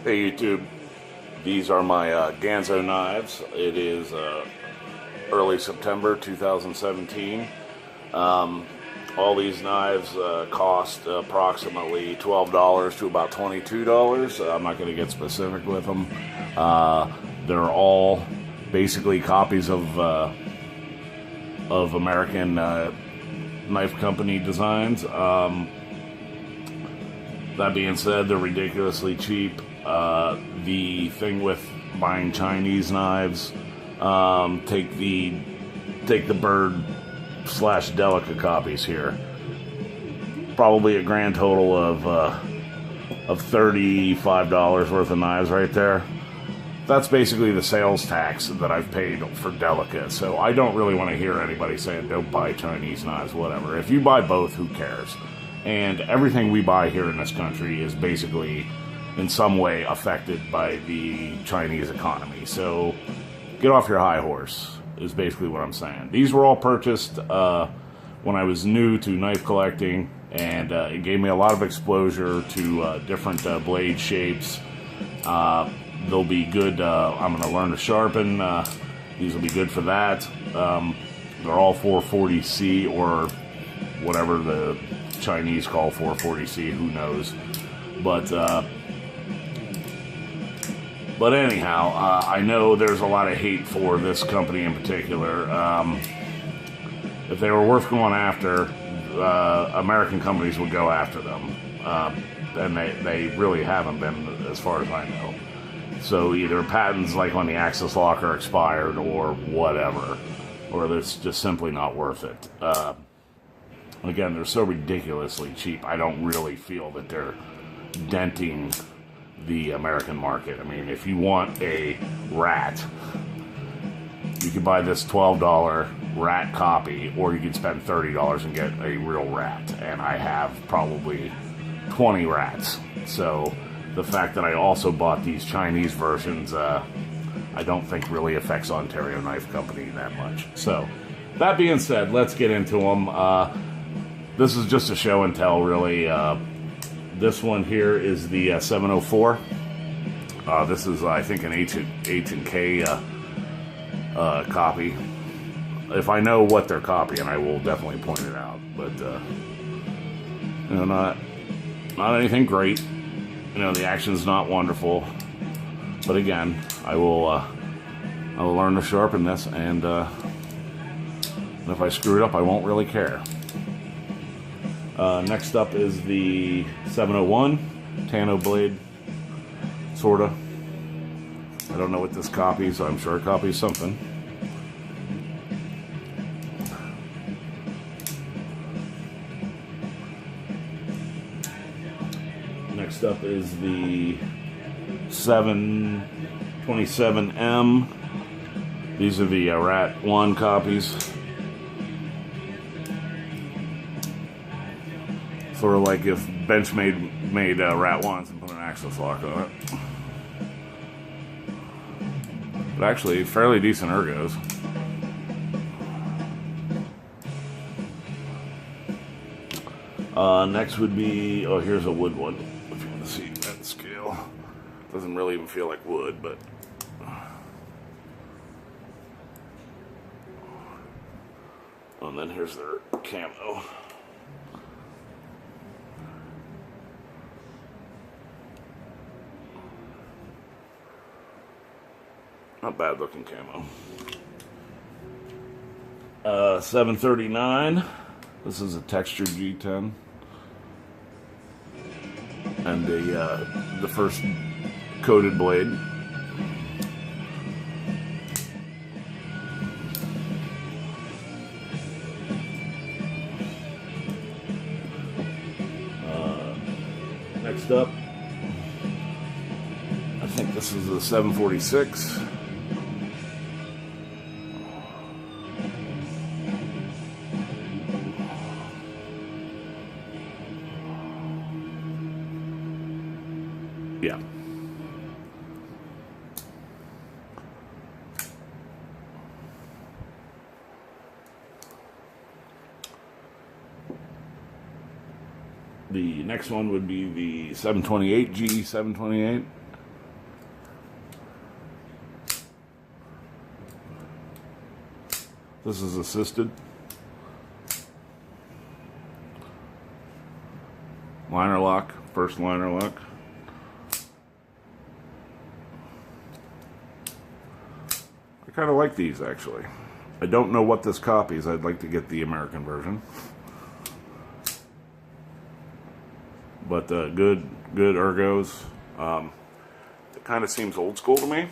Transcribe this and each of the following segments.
Hey YouTube, these are my Ganzo knives. It is early September 2017. All these knives cost approximately $12 to about $22. I'm not going to get specific with them. They're all basically copies of American knife company designs. That being said, they're ridiculously cheap. The thing with buying Chinese knives, take the bird / Delica copies here. Probably a grand total of $35 worth of knives right there. That's basically the sales tax that I've paid for Delica. So I don't really want to hear anybody saying don't buy Chinese knives, whatever. If you buy both, who cares? And everything we buy here in this country is basically in some way affected by the Chinese economy. So get off your high horse is basically what I'm saying. These were all purchased when I was new to knife collecting, and it gave me a lot of exposure to different blade shapes. They'll be good. I'm going to learn to sharpen. These will be good for that. They're all 440C or whatever the Chinese call 440C, who knows. But anyhow, I know there's a lot of hate for this company in particular. If they were worth going after, American companies would go after them. And they really haven't been, as far as I know. So either patents like on the Axis lock are expired or whatever, or it's just simply not worth it. Again, they're so ridiculously cheap, I don't really feel that they're denting the American market. I mean, if you want a rat, you can buy this $12 rat copy, or you can spend $30 and get a real rat. And I have probably 20 rats. So the fact that I also bought these Chinese versions, I don't think really affects Ontario Knife Company that much. So that being said, let's get into them. This is just a show and tell, really. This one here is the 704. This is, I think, an H&K copy. If I know what they're copying, I will definitely point it out. But you know, not anything great. You know, the action's not wonderful. But again, I will learn to sharpen this, and if I screw it up, I won't really care. Next up is the 701 Tano blade, sorta. I don't know what this copies, so I'm sure it copies something. Next up is the 727M. These are the Rat 1 copies. Sort of like if Bench made Rat 1s and put an Axis lock on it. But actually, fairly decent ergos. Next would be, oh, here's a wood one, if you want to see that scale. Doesn't really even feel like wood, but and then here's their camo. Not bad looking camo. 739. This is a textured G10. And the first coated blade. Next up, I think this is the 746. Yeah. The next one would be the 728G 728. This is assisted. Liner lock, first liner lock. I kind of like these actually. I don't know what this copies. I'd like to get the American version. But good ergos. It kind of seems old school to me.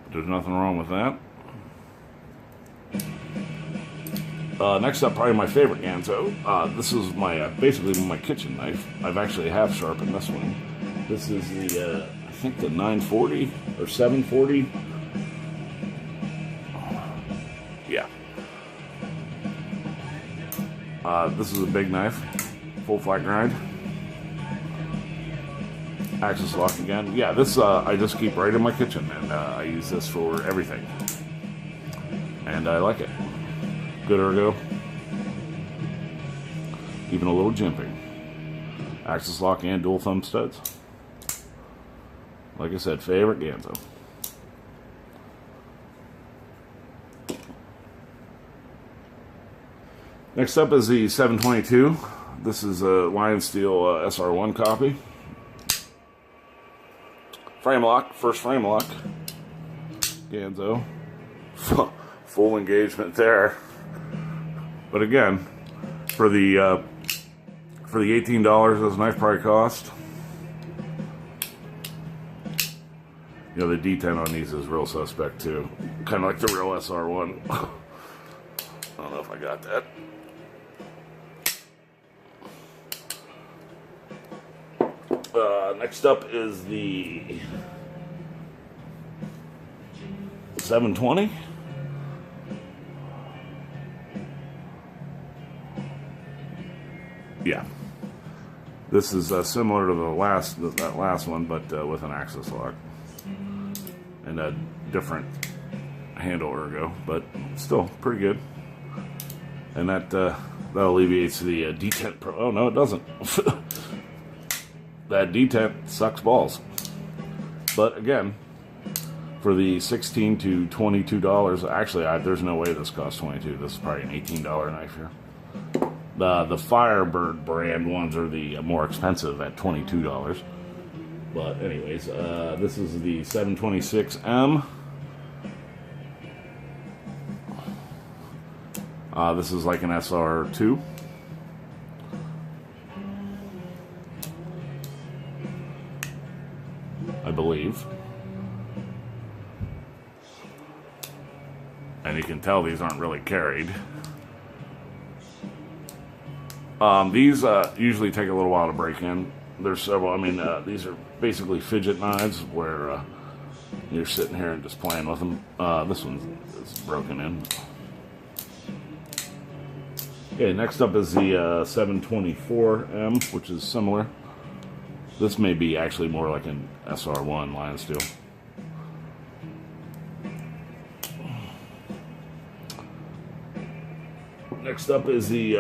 But there's nothing wrong with that. Next up, probably my favorite Ganzo. This is my basically my kitchen knife. I've actually half sharpened this one. This is the I think the 940 or 740. Yeah. This is a big knife, full flat grind. Axis lock again. Yeah, this I just keep right in my kitchen, and I use this for everything, and I like it. Good ergo. Even a little jimping. Axis lock and dual thumb studs. Like I said, favorite Ganzo. Next up is the 722. This is a Lion Steel SR1 copy. Frame lock, first frame lock. Ganzo. Full engagement there. But again, for the $18 this knife probably cost, you know, the D10 on these is real suspect too. Kind of like the real SR1. I don't know if I got that. Next up is the 720. Yeah, this is similar to that last one, but with an axis lock and a different handle ergo, but still pretty good. And that alleviates the detent. Oh no, it doesn't. That detent sucks balls. But again, for the $16 to $22, actually, there's no way this costs $22. This is probably an $18 knife here. The Firebird brand ones are the more expensive at $22. But anyways, this is the 726M. This is like an SR2. I believe. And you can tell these aren't really carried. These usually take a little while to break in. There's several. I mean, these are basically fidget knives where you're sitting here and just playing with them. This one is broken in. Okay, next up is the 724M, which is similar. This may be actually more like an SR1 Lion Steel. Next up is the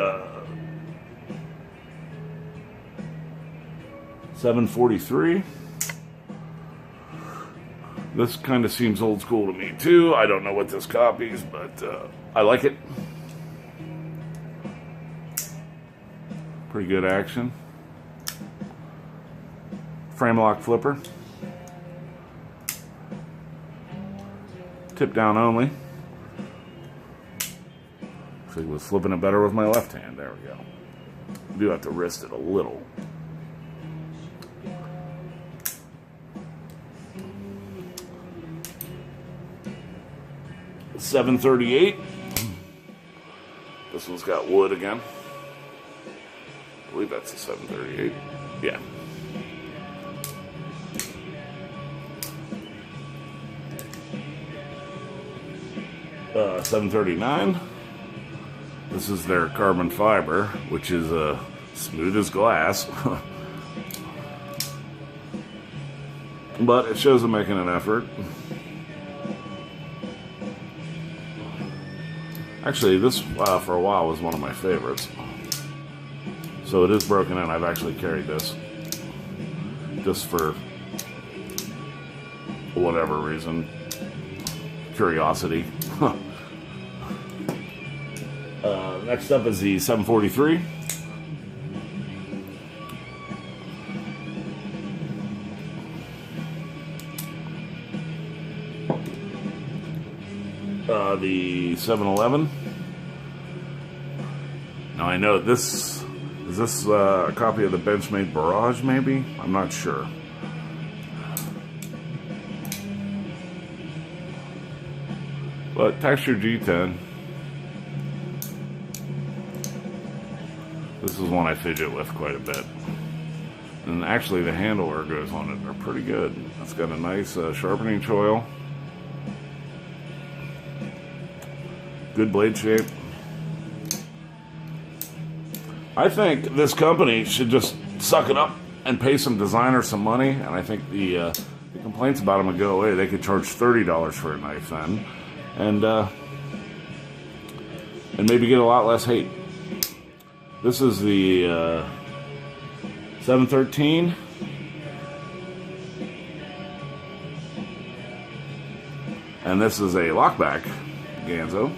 743. This kind of seems old school to me too. I don't know what this copies, but I like it. Pretty good action. Frame lock flipper. Tip down only. So I was flipping it better with my left hand. There we go. Do have to wrist it a little. .738. This one's got wood again. I believe that's the 738. Yeah. .739. This is their carbon fiber, which is smooth as glass. But it shows them making an effort. Actually, this for a while was one of my favorites. So it is broken in. I've actually carried this just for whatever reason. Curiosity. Next up is the 743. The 711. Now I know this is a copy of the Benchmade Barrage, maybe? I'm not sure. But texture G10. This is one I fidget with quite a bit. And actually the handle ergos on it are pretty good. It's got a nice sharpening choil. Good blade shape. I think this company should just suck it up and pay some designers some money, and I think the complaints about them would go away. They could charge $30 for a knife then, and maybe get a lot less hate. This is the 713. And this is a lockback Ganzo.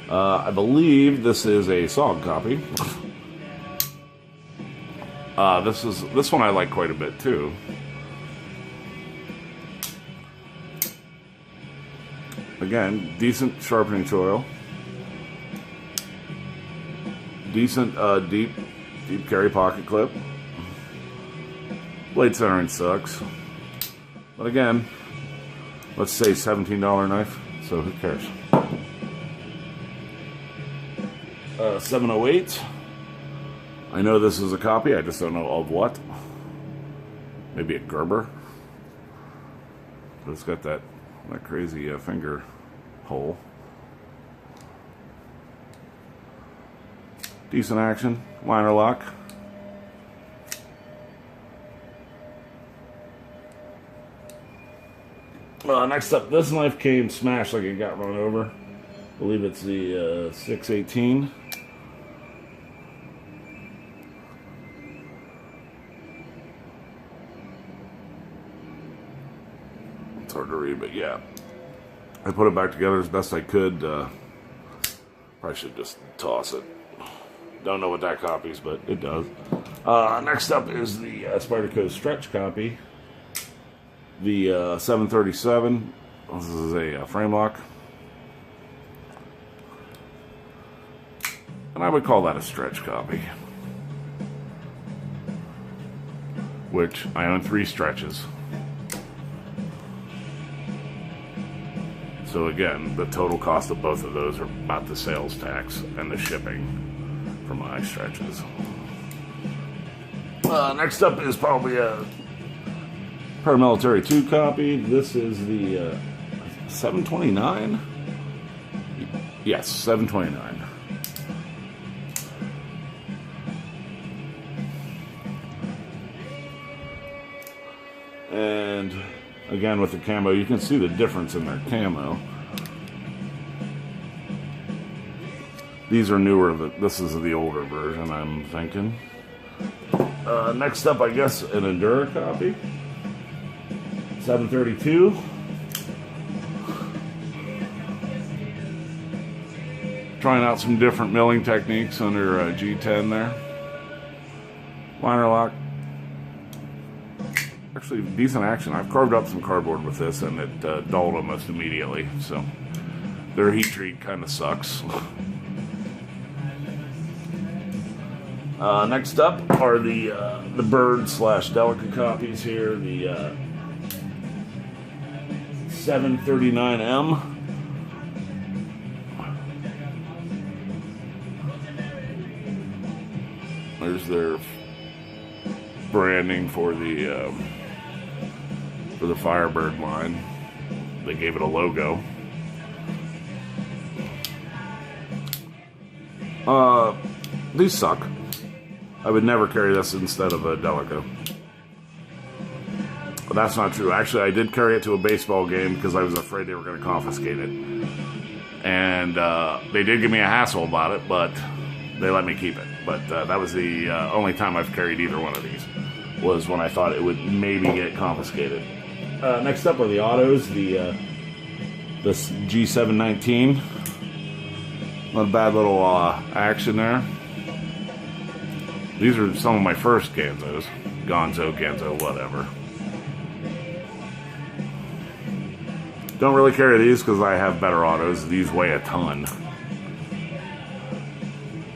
I believe this is a SOG copy. This one I like quite a bit too. Again, decent sharpening choil. Decent deep carry pocket clip. Blade centering sucks. But again, let's say $17 knife, so who cares? 708. I know this is a copy, I just don't know of what. Maybe a Gerber. But it's got that crazy finger hole. Decent action, liner lock. Next up, this knife came smashed like it got run over. I believe it's the 618. It's hard to read, but yeah. I put it back together as best I could. Probably should just toss it. Don't know what that copies, but it does. Next up is the Spyderco Stretch copy. The 737. This is a frame lock. And I would call that a stretch copy. Which I own 3 stretches. So again, the total cost of both of those are about the sales tax and the shipping for my stretches. Next up is probably a Paramilitary 2 copy. This is the 729? Yes, 729. And again with the camo, you can see the difference in their camo. These are newer, this is the older version, I'm thinking. Next up, I guess, an Endura copy. 732. Trying out some different milling techniques under G10 there. Liner lock. Actually, decent action. I've carved up some cardboard with this and it dulled almost immediately. So their heat treat kind of sucks. Next up are the Bird / Delica copies here. The 739M. There's their branding for the Firebird line. They gave it a logo. These suck. I would never carry this instead of a Delica. But that's not true. Actually, I did carry it to a baseball game because I was afraid they were going to confiscate it. And they did give me a hassle about it, but they let me keep it. But that was the only time I've carried either one of these, was when I thought it would maybe get confiscated. Next up are the autos, the This G719. Not a bad little action there. These are some of my first Ganzos. Ganzo, whatever. Don't really carry these because I have better autos. These weigh a ton.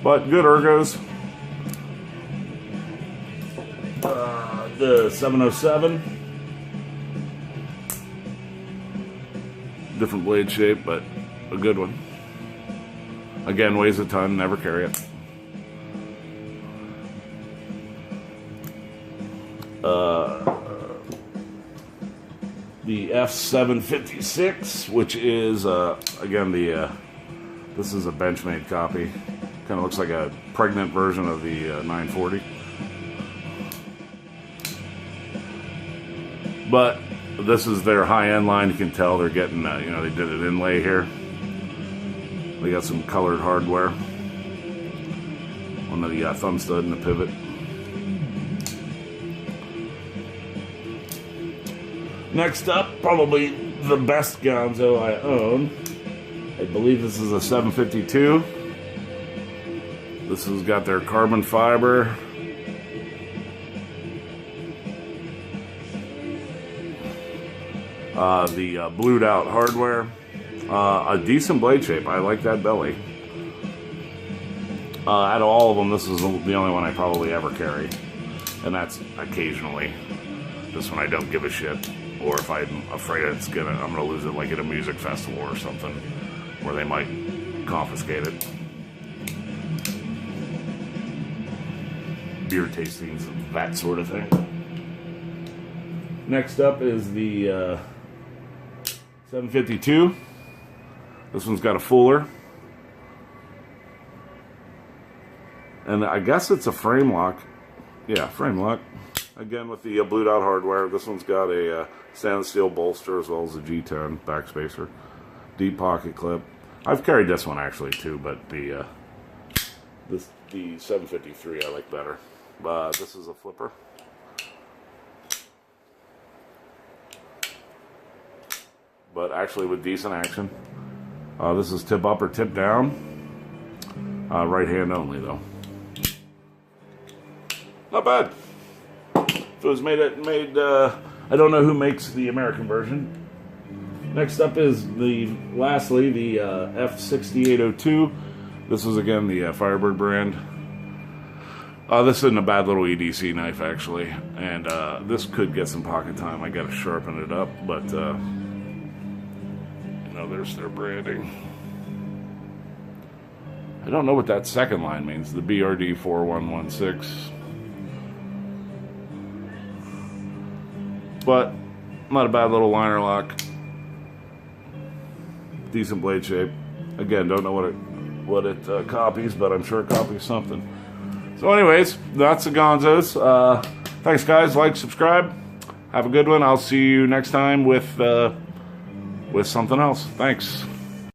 But good ergos. The 707. Different blade shape, but a good one. Again, weighs a ton, never carry it. The F756, which is again this is a Benchmade copy. Kind of looks like a pregnant version of the 940. But this is their high-end line. You can tell they're getting, you know, they did an inlay here. They got some colored hardware on the thumb stud and the pivot. Next up, probably the best Ganzo I own. I believe this is a 752. This has got their carbon fiber. The blued out hardware. A decent blade shape. I like that belly. Out of all of them, this is the only one I probably ever carry. And that's occasionally. This one I don't give a shit. Or if I'm afraid I'm gonna lose it, like at a music festival or something, where they might confiscate it. Beer tastings, that sort of thing. Next up is the 752. This one's got a fuller. And I guess it's a frame lock. Yeah, frame lock. Again with the blued out hardware. This one's got a stainless steel bolster as well as a G10 backspacer. Deep pocket clip. I've carried this one actually too, but the 753 I like better. This is a flipper. But actually with decent action. This is tip up or tip down. Right hand only though. Not bad. If it was I don't know who makes the American version. Next up is lastly the F6802. This is again the Firebird brand. This isn't a bad little EDC knife actually, and this could get some pocket time. I gotta sharpen it up, but you know, there's their branding. I don't know what that second line means. The BRD 4116. But not a bad little liner lock. Decent blade shape. Again, don't know what it copies, but I'm sure it copies something. So anyways, that's the Ganzos. Thanks guys, like, subscribe. Have a good one. I'll see you next time with something else. Thanks.